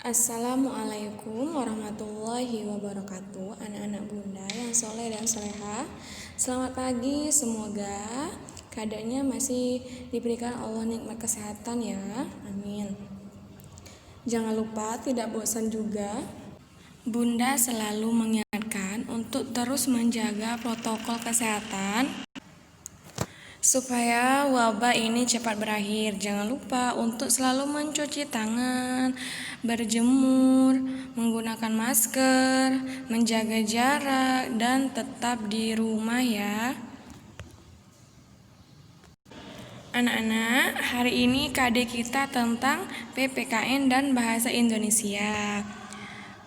Assalamualaikum warahmatullahi wabarakatuh. Anak-anak bunda yang soleh dan soleha, selamat pagi. Semoga keadaannya masih diberikan Allah nikmat kesehatan ya, amin. Jangan lupa tidak bosan juga. Bunda selalu mengingatkan untuk terus menjaga protokol kesehatan supaya wabah ini cepat berakhir. Jangan lupa untuk selalu mencuci tangan, berjemur, menggunakan masker, menjaga jarak, dan tetap di rumah ya. Anak-anak, hari ini KD kita tentang PPKN dan Bahasa Indonesia.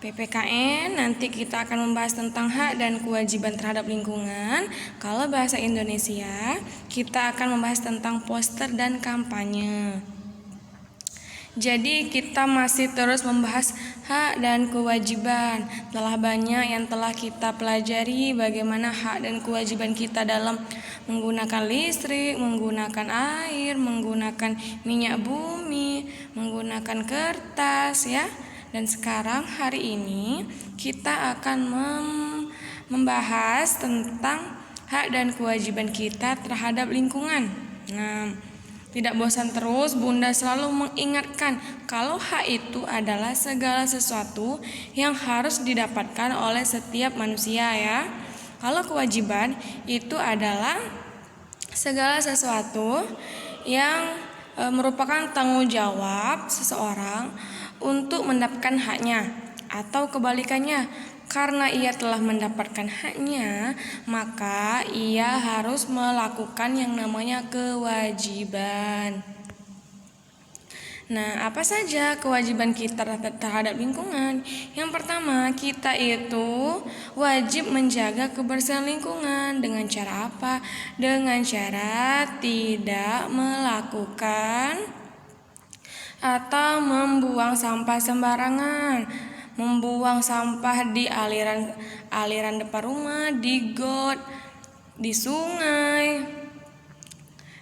PPKN nanti kita akan membahas tentang hak dan kewajiban terhadap lingkungan. Kalau bahasa Indonesia, kita akan membahas tentang poster dan kampanye. Jadi kita masih terus membahas hak dan kewajiban. Telah banyak yang telah kita pelajari bagaimana hak dan kewajiban kita dalam menggunakan listrik, menggunakan air, menggunakan minyak bumi, menggunakan kertas ya. Dan sekarang hari ini kita akan membahas tentang hak dan kewajiban kita terhadap lingkungan. Nah, tidak bosan terus, Bunda selalu mengingatkan kalau hak itu adalah segala sesuatu yang harus didapatkan oleh setiap manusia ya. Kalau kewajiban itu adalah segala sesuatu yang merupakan tanggung jawab seseorang untuk mendapatkan haknya, atau kebalikannya, karena ia telah mendapatkan haknya, maka ia harus melakukan yang namanya kewajiban. Nah, apa saja kewajiban kita terhadap lingkungan? Yang pertama, kita itu wajib menjaga kebersihan lingkungan. Dengan cara apa? Dengan cara tidak melakukan atau membuang sampah sembarangan, membuang sampah di aliran depan rumah, di got, di sungai,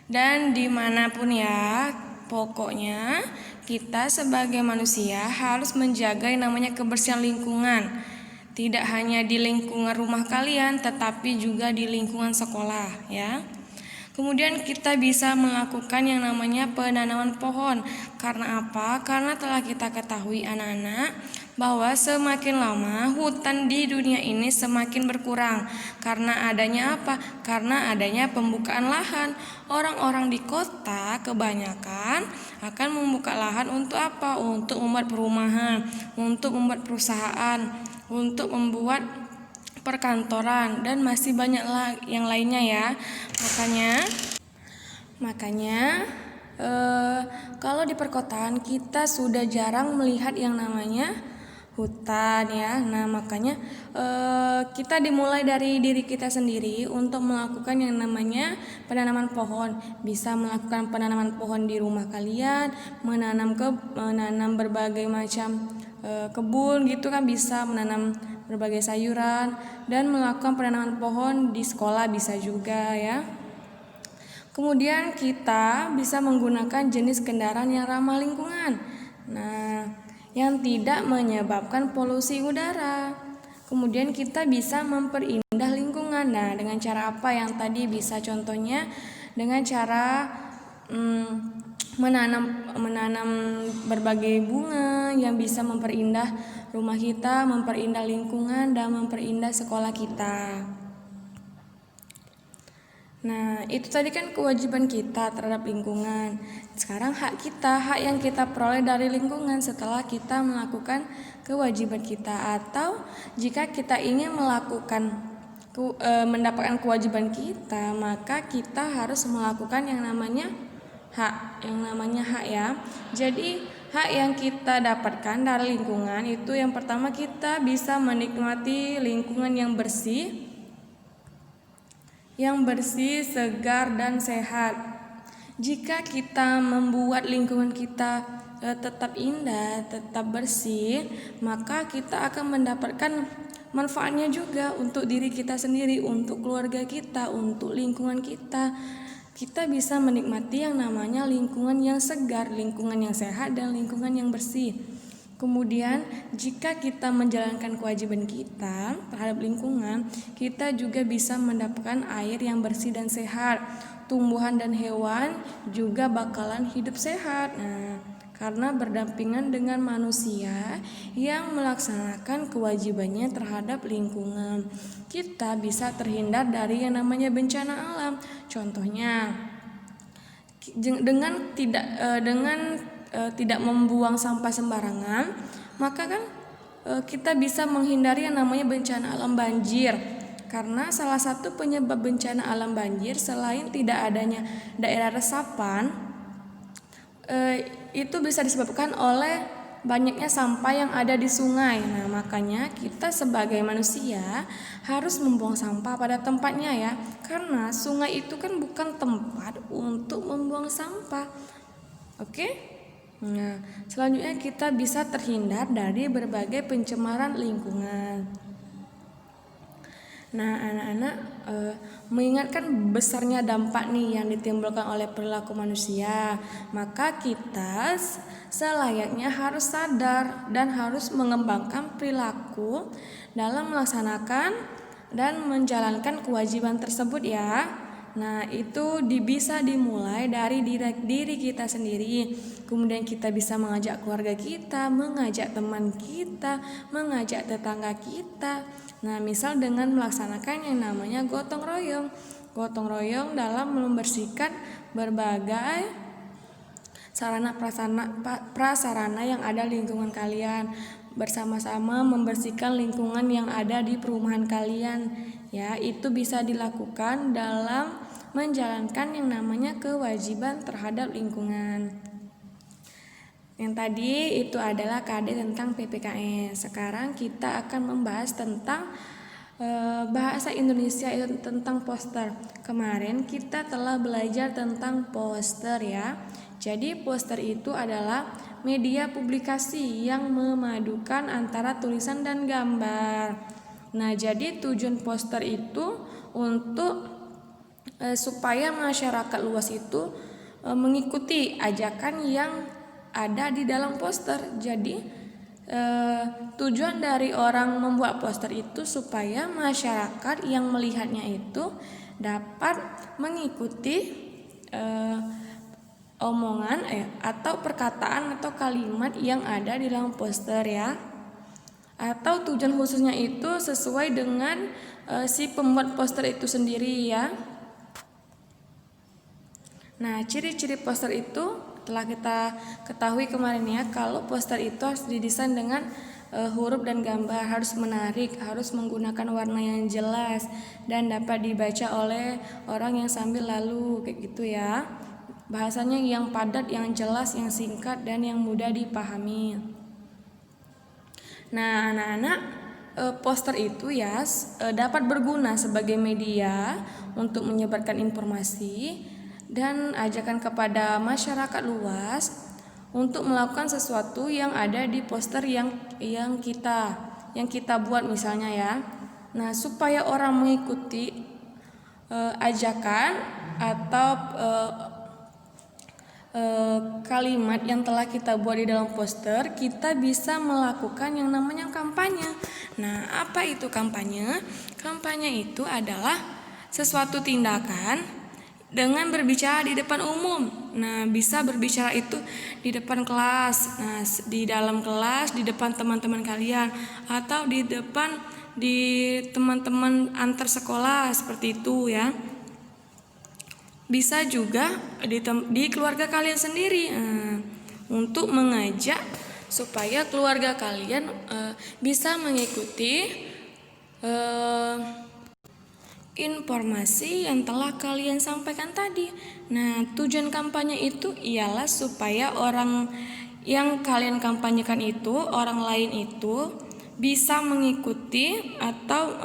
dan dimanapun ya. Pokoknya kita sebagai manusia harus menjaga yang namanya kebersihan lingkungan. Tidak hanya di lingkungan rumah kalian, tetapi juga di lingkungan sekolah ya. Kemudian kita bisa melakukan yang namanya penanaman pohon. Karena apa? Karena telah kita ketahui anak-anak bahwa semakin lama hutan di dunia ini semakin berkurang. Karena adanya apa? Karena adanya pembukaan lahan. Orang-orang di kota kebanyakan akan membuka lahan untuk apa? Untuk membuat perumahan, untuk membuat perusahaan, untuk membuat perkantoran, dan masih banyak yang lainnya ya. Makanya kalau di perkotaan kita sudah jarang melihat yang namanya hutan ya. Nah, makanya kita dimulai dari diri kita sendiri untuk melakukan yang namanya penanaman pohon. Bisa melakukan penanaman pohon di rumah kalian, menanam berbagai macam kebun gitu kan, bisa menanam berbagai sayuran, dan melakukan penanaman pohon di sekolah bisa juga ya. Kemudian kita bisa menggunakan jenis kendaraan yang ramah lingkungan. Nah, yang tidak menyebabkan polusi udara. Kemudian kita bisa memperindah lingkungan. Nah, dengan cara apa yang tadi bisa contohnya dengan cara menanam berbagai bunga yang bisa memperindah rumah kita, memperindah lingkungan, dan memperindah sekolah kita. Nah, itu tadi kan kewajiban kita terhadap lingkungan. Sekarang hak kita, hak yang kita peroleh dari lingkungan setelah kita melakukan kewajiban kita. Atau jika kita ingin mendapatkan kewajiban kita, maka kita harus melakukan yang namanya hak ya. Jadi hak yang kita dapatkan dari lingkungan itu yang pertama, kita bisa menikmati lingkungan yang bersih, segar dan sehat. Jika kita membuat lingkungan kita tetap indah, tetap bersih, maka kita akan mendapatkan manfaatnya juga untuk diri kita sendiri, untuk keluarga kita, untuk lingkungan kita. Kita bisa menikmati yang namanya lingkungan yang segar, lingkungan yang sehat, dan lingkungan yang bersih. Kemudian, jika kita menjalankan kewajiban kita terhadap lingkungan, kita juga bisa mendapatkan air yang bersih dan sehat. Tumbuhan dan hewan juga bakalan hidup sehat. Nah, karena berdampingan dengan manusia yang melaksanakan kewajibannya terhadap lingkungan, kita bisa terhindar dari yang namanya bencana alam. Contohnya, dengan tidak membuang sampah sembarangan, maka kan kita bisa menghindari yang namanya bencana alam banjir. Karena salah satu penyebab bencana alam banjir selain tidak adanya daerah resapan, itu bisa disebabkan oleh banyaknya sampah yang ada di sungai. Nah, makanya kita sebagai manusia harus membuang sampah pada tempatnya ya. Karena sungai itu kan bukan tempat untuk membuang sampah. Oke? Nah, selanjutnya kita bisa terhindar dari berbagai pencemaran lingkungan. Nah, anak-anak mengingatkan besarnya dampak nih yang ditimbulkan oleh perilaku manusia, maka kita selayaknya harus sadar dan harus mengembangkan perilaku dalam melaksanakan dan menjalankan kewajiban tersebut ya. Nah, itu bisa dimulai dari diri kita sendiri. Kemudian kita bisa mengajak keluarga kita, mengajak teman kita, mengajak tetangga kita. Nah, misal dengan melaksanakan yang namanya gotong royong. Gotong royong dalam membersihkan berbagai sarana prasarana yang ada di lingkungan kalian. Bersama-sama membersihkan lingkungan yang ada di perumahan kalian. Ya, itu bisa dilakukan dalam menjalankan yang namanya kewajiban terhadap lingkungan. Yang tadi itu adalah KD tentang PPKN. Sekarang kita akan membahas tentang bahasa Indonesia itu tentang poster. Kemarin kita telah belajar tentang poster ya. Jadi poster itu adalah media publikasi yang memadukan antara tulisan dan gambar. Nah, jadi tujuan poster itu untuk supaya masyarakat luas itu mengikuti ajakan yang ada di dalam poster. Jadi tujuan dari orang membuat poster itu supaya masyarakat yang melihatnya itu dapat mengikuti omongan atau perkataan atau kalimat yang ada di dalam poster ya. Atau tujuan khususnya itu sesuai dengan si pembuat poster itu sendiri ya. Nah, ciri-ciri poster itu telah kita ketahui kemarin ya, kalau poster itu harus didesain dengan huruf dan gambar, harus menarik, harus menggunakan warna yang jelas dan dapat dibaca oleh orang yang sambil lalu kayak gitu ya. Bahasanya yang padat, yang jelas, yang singkat dan yang mudah dipahami. Nah, anak-anak, poster itu ya dapat berguna sebagai media untuk menyebarkan informasi dan ajakan kepada masyarakat luas untuk melakukan sesuatu yang ada di poster yang kita buat misalnya ya. Nah, supaya orang mengikuti ajakan atau kalimat yang telah kita buat di dalam poster, kita bisa melakukan yang namanya kampanye. Nah, apa itu kampanye? Kampanye itu adalah sesuatu tindakan dengan berbicara di depan umum. Nah, bisa berbicara itu di depan kelas, nah di dalam kelas, di depan teman-teman kalian, atau di teman-teman antar sekolah seperti itu ya. Bisa juga di keluarga kalian sendiri, untuk mengajak supaya keluarga kalian bisa mengikuti informasi yang telah kalian sampaikan tadi. Nah, tujuan kampanye itu ialah supaya orang yang kalian kampanyekan itu, orang lain itu bisa mengikuti atau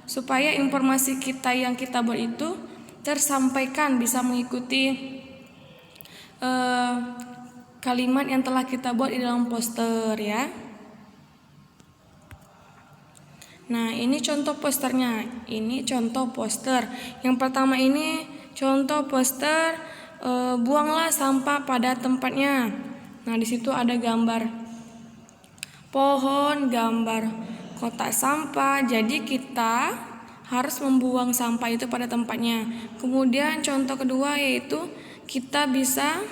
supaya informasi kita yang kita buat itu tersampaikan, bisa mengikuti kalimat yang telah kita buat di dalam poster ya. Nah, ini contoh posternya. Ini contoh poster. Yang pertama ini contoh poster buanglah sampah pada tempatnya. Nah, di situ ada gambar pohon, gambar kotak sampah. Jadi kita harus membuang sampah itu pada tempatnya. Kemudian contoh kedua yaitu kita bisa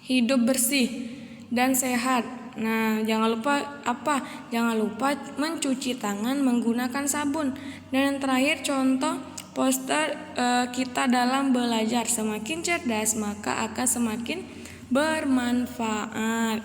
hidup bersih dan sehat. Nah, jangan lupa apa? Jangan lupa mencuci tangan menggunakan sabun. Dan yang terakhir contoh poster kita dalam belajar. Semakin cerdas maka akan semakin bermanfaat.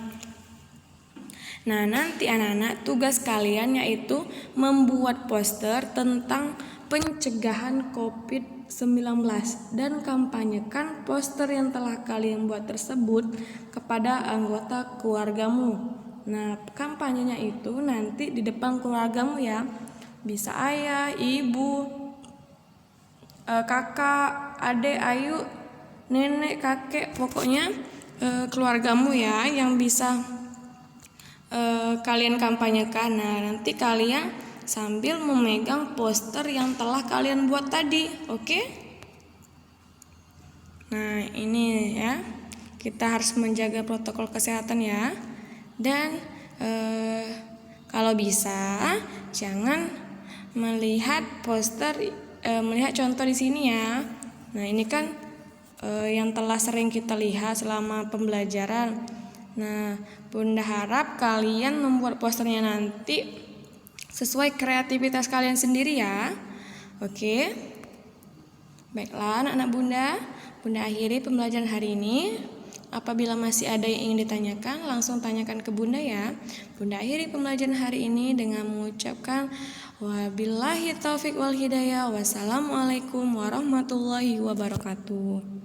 Nah, nanti anak-anak tugas kalian yaitu membuat poster tentang pencegahan COVID-19 dan kampanyekan poster yang telah kalian buat tersebut kepada anggota keluargamu. Nah, kampanyenya itu nanti di depan keluargamu ya. Bisa ayah, ibu, kakak, adik, ayu, nenek, kakek, pokoknya keluargamu ya yang bisa kalian kampanyekan. Nah, nanti kalian sambil memegang poster yang telah kalian buat tadi, oke? Nah, ini ya, kita harus menjaga protokol kesehatan ya. Dan kalau bisa jangan melihat poster, melihat contoh di sini ya. Nah, ini kan yang telah sering kita lihat selama pembelajaran. Nah, Bunda harap kalian membuat posternya nanti sesuai kreativitas kalian sendiri ya. Oke. Baiklah anak-anak Bunda akhiri pembelajaran hari ini. Apabila masih ada yang ingin ditanyakan, langsung tanyakan ke Bunda ya. Bunda akhiri pembelajaran hari ini dengan mengucapkan wabillahi taufik wal hidayah. Wassalamualaikum warahmatullahi wabarakatuh.